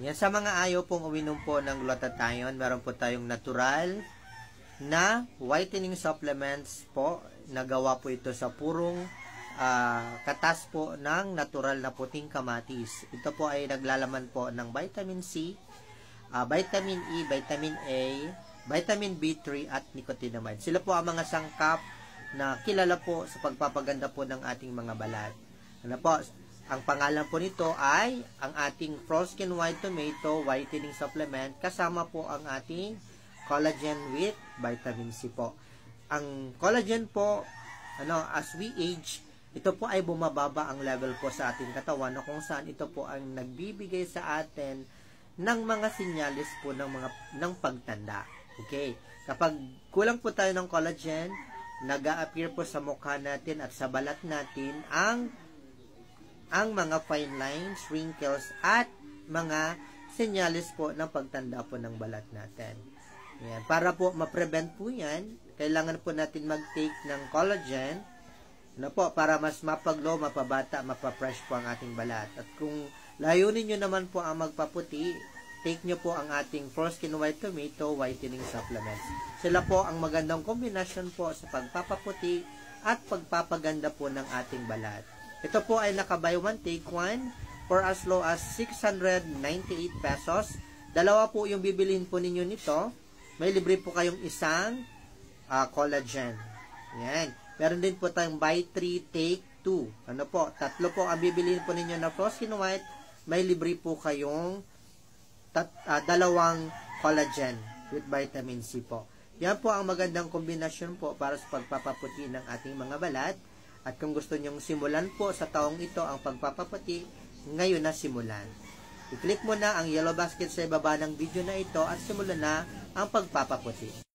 Yan, sa mga ayaw pong uminom po ng glutathione, meron po tayong natural na whitening supplements po. Nagawa po ito sa purong katas po ng natural na puting kamatis. Ito po ay naglalaman po ng vitamin C, vitamin E, vitamin A, vitamin B3 at nicotinamide. Sila po ang mga sangkap na kilala po sa pagpapaganda po ng ating mga balat. Ano po? Ang pangalan po nito ay ang ating Froskin White Tomato Whitening Supplement, kasama po ang ating collagen with vitamin C po. Ang collagen po, as we age, ito po ay bumababa ang level po sa ating katawan, na kung saan ito po ang nagbibigay sa atin ng mga sinyalis po ng pagtanda. Okay? Kapag kulang po tayo ng collagen, nag-a-appear po sa mukha natin at sa balat natin ang mga fine lines, wrinkles, at mga senyalis po ng pagtanda po ng balat natin. Yan. Para po ma-prevent po yan, kailangan po natin mag-take ng collagen para mas mapaglow, mapabata, mapafresh po ang ating balat. At kung layunin nyo naman po ang magpaputi, take nyo po ang ating Froskin White Tomato Whitening Supplements. Sila po ang magandang kombinasyon po sa pagpapaputi at pagpapaganda po ng ating balat. Ito po ay naka-buy one take one for as low as 698 pesos. Dalawa po yung bibilihin po ninyo nito. May libre po kayong isang collagen. Yan. Meron din po tayong buy 3 take 2. Tatlo po ang bibilihin po ninyo na Froskin White. May libre po kayong dalawang collagen with vitamin C po. Yan po ang magandang kombinasyon po para sa pagpapaputi ng ating mga balat. At kung gusto nyong simulan po sa taong ito ang pagpapaputi, ngayon na simulan. I-click mo na ang yellow basket sa ibaba ng video na ito at simulan na ang pagpapaputi.